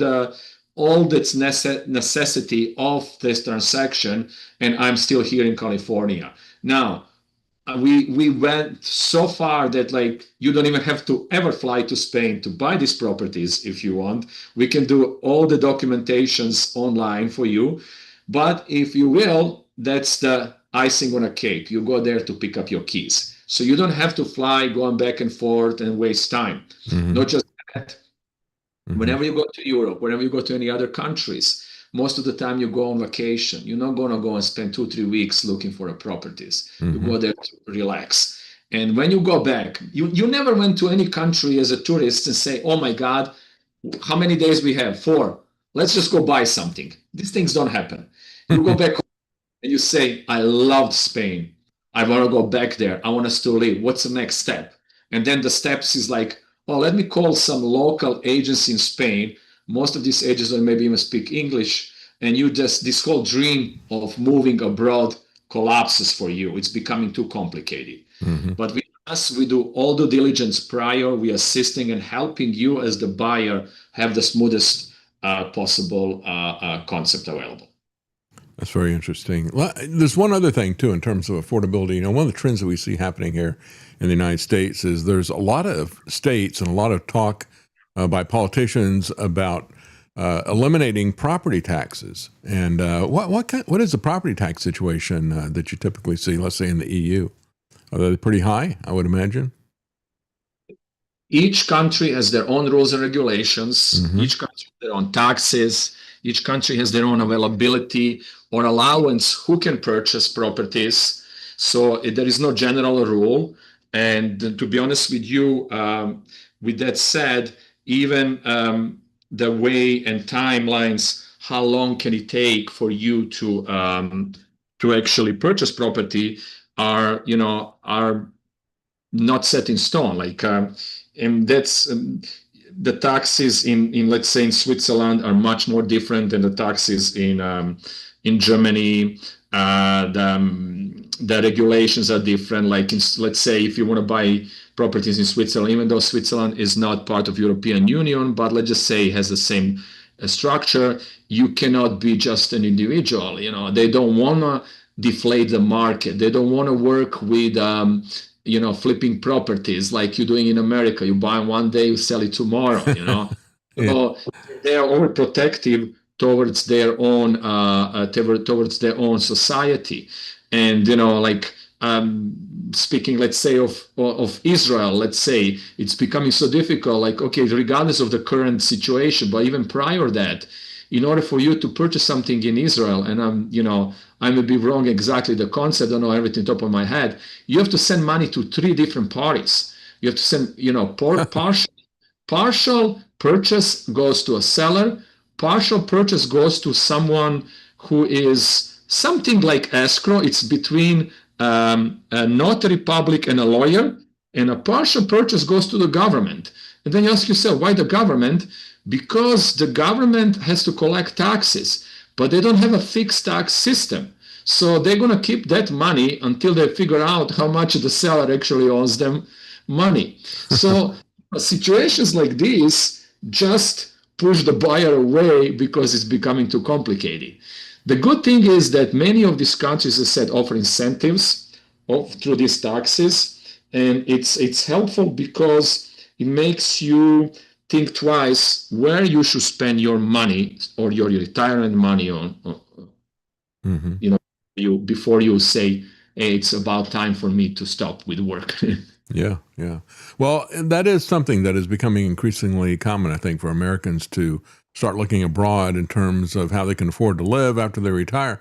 that's necessity of this transaction, and I'm still here in California. Now, we went so far that like you don't even have to ever fly to Spain to buy these properties if you want. We can do all the documentations online for you. But if you will, that's the icing on a cake. You go there to pick up your keys. So you don't have to fly going back and forth and waste time. Mm-hmm. Not just that. Mm-hmm. Whenever you go to Europe, whenever you go to any other countries, most of the time you go on vacation. You're not going to go and spend 2-3 weeks looking for a properties. You Mm-hmm. go there to relax. And when you go back, you never went to any country as a tourist and say, oh my God, how many days we have? 4. Let's just go buy something. These things don't happen. You go back and you say, I loved Spain. I want to go back there. I want us to live. What's the next step? And then the steps is like, oh, let me call some local agents in Spain. Most of these agents don't maybe even speak English. And you just, this whole dream of moving abroad collapses for you. It's becoming too complicated. Mm-hmm. But with us, we do all due diligence prior. We are assisting and helping you as the buyer have the smoothest possible concept available. That's very interesting. There's one other thing, too, in terms of affordability. You know, one of the trends that we see happening here in the United States is there's a lot of states and a lot of talk by politicians about eliminating property taxes. And what is the property tax situation that you typically see, let's say, in the EU? Are they pretty high, I would imagine? Each country has their own rules and regulations. Mm-hmm. Each country has their own taxes. Each country has their own availability or allowance who can purchase properties. So there is no general rule. And to be honest with you, with that said, even the way and timelines, how long can it take for you to actually purchase property are not set in stone. Like, and that's the taxes in let's say in Switzerland are much more different than the taxes in Germany. The regulations are different. Like, let's say if you want to buy properties in Switzerland, even though Switzerland is not part of European Union, but let's just say it has the same structure, you cannot be just an individual. They don't want to deflate the market. They don't want to work with flipping properties like you're doing in America. You buy one day, you sell it tomorrow. Yeah. So they are overprotective towards their own society. And speaking, let's say of Israel, let's say it's becoming so difficult. Like, okay, regardless of the current situation, but even prior to that, in order for you to purchase something in Israel, and I may be wrong exactly the concept, I don't know everything top of my head, you have to send money to 3 different parties. You have to send, partial purchase goes to a seller, partial purchase goes to someone who is something like escrow. It's between a notary public and a lawyer, and a partial purchase goes to the government. And then you ask yourself, why the government? Because the government has to collect taxes, but they don't have a fixed tax system. So they're going to keep that money until they figure out how much the seller actually owes them money. So situations like this just push the buyer away because it's becoming too complicated. The good thing is that many of these countries, as I said, offer incentives through these taxes. And it's helpful because it makes you think twice where you should spend your money or your retirement money on, before you say, hey, it's about time for me to stop with work. Yeah. Well, that is something that is becoming increasingly common, I think, for Americans to start looking abroad in terms of how they can afford to live after they retire.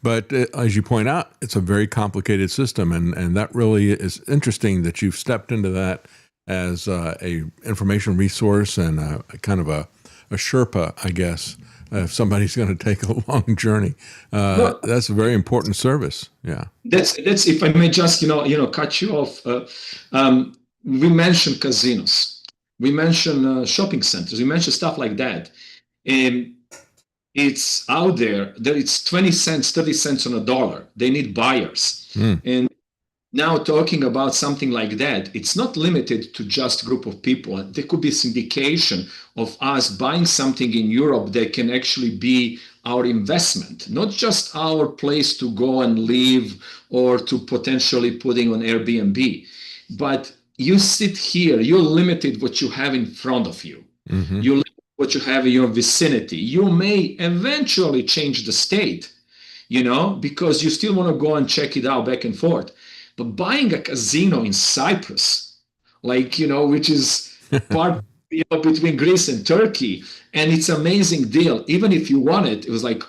But as you point out, it's a very complicated system, and that really is interesting that you've stepped into that as a information resource and a kind of a Sherpa, I guess, if somebody's going to take a long journey. That's a very important service. Yeah. That's if I may just cut you off. We mentioned casinos, we mentioned shopping centers, we mentioned stuff like that, and it's out there that it's 20 cents, 30 cents on a dollar. They need buyers, and now talking about something like that, it's not limited to just group of people. There could be syndication of us buying something in Europe that can actually be our investment, not just our place to go and live or to potentially putting on Airbnb. But you sit here, you're limited what you have in front of you. Mm-hmm. You limit what you have in your vicinity. You may eventually change the state, because you still want to go and check it out back and forth. But buying a casino in Cyprus, which is part between Greece and Turkey, and it's an amazing deal. Even if you want it, it was like,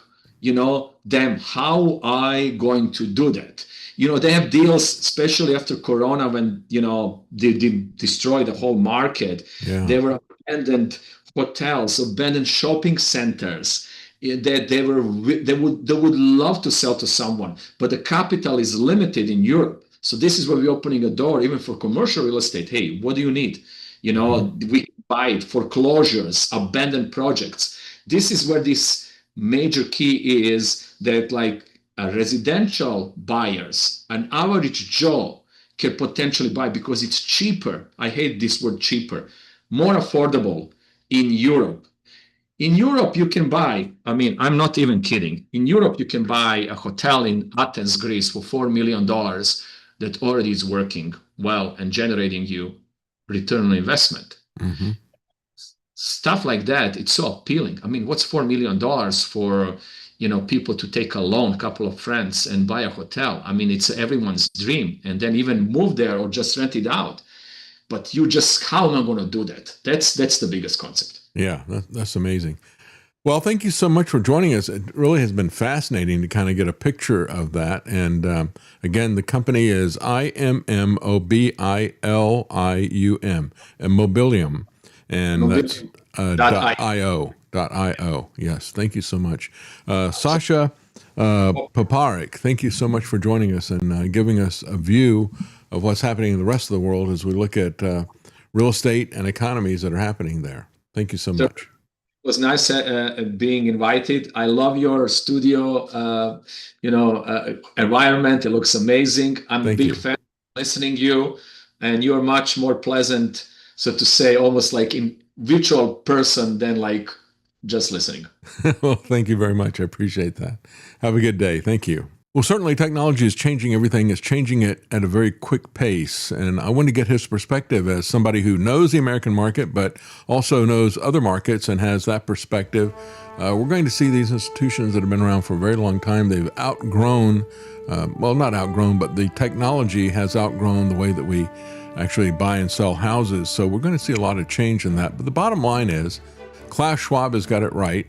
damn, how I going to do that? They have deals, especially after Corona, when they destroyed the whole market. Yeah. There were abandoned hotels, abandoned shopping centers that they would love to sell to someone, but the capital is limited in Europe. So this is where we're opening a door, even for commercial real estate. Hey, what do you need? We buy it, foreclosures, abandoned projects. This is where this major key is, that like residential buyers, an average Joe can potentially buy, because it's cheaper. I hate this word cheaper, more affordable in Europe. In Europe, you can buy, I'm not even kidding. In Europe, you can buy a hotel in Athens, Greece for $4 million that already is working well and generating you return on investment. Mm-hmm. Stuff like that, it's so appealing. What's $4 million for, people to take a loan, a couple of friends, and buy a hotel? It's everyone's dream, and then even move there or just rent it out. But how am I going to do that? That's the biggest concept. Yeah, that's amazing. Well, thank you so much for joining us. It really has been fascinating to kind of get a picture of that. And again, the company is IMMOBILIUM, Immobilium, and that's .io. Yes, thank you so much. Sasha Poparic, thank you so much for joining us and giving us a view of what's happening in the rest of the world as we look at real estate and economies that are happening there. Thank you so much. It was nice being invited. I love your studio, environment. It looks amazing. I'm a big fan of listening to you, and you're much more pleasant, so to say, almost like in virtual person than like just listening. Well, thank you very much. I appreciate that. Have a good day. Thank you. Well, certainly technology is changing everything. It's changing it at a very quick pace. And I want to get his perspective as somebody who knows the American market, but also knows other markets and has that perspective. We're going to see these institutions that have been around for a very long time. They've outgrown, not outgrown, but the technology has outgrown the way that we actually buy and sell houses. So we're going to see a lot of change in that. But the bottom line is, Klaus Schwab has got it right.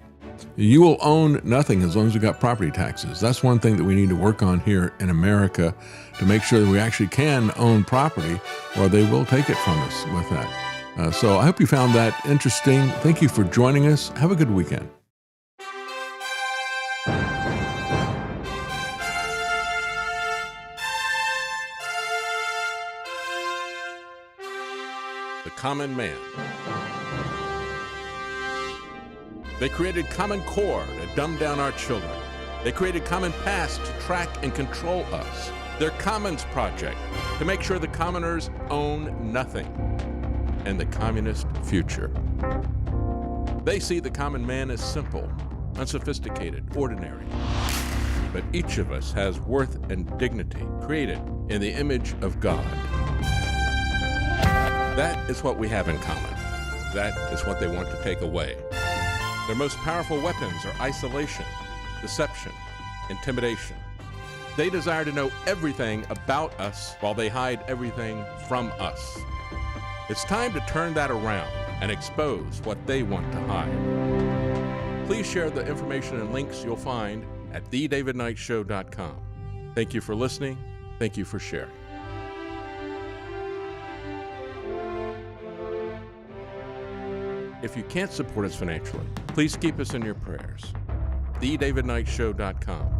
You will own nothing as long as you got property taxes. That's one thing that we need to work on here in America to make sure that we actually can own property, or they will take it from us with that. So I hope you found that interesting. Thank you for joining us. Have a good weekend. The Common Man. They created Common Core to dumb down our children. They created Common Pass to track and control us. Their Commons Project to make sure the commoners own nothing. And the communist future. They see the common man as simple, unsophisticated, ordinary. But each of us has worth and dignity, created in the image of God. That is what we have in common. That is what they want to take away. Their most powerful weapons are isolation, deception, intimidation. They desire to know everything about us while they hide everything from us. It's time to turn that around and expose what they want to hide. Please share the information and links you'll find at davidknightshow.com. Thank you for listening. Thank you for sharing. If you can't support us financially, please keep us in your prayers. davidknightshow.com.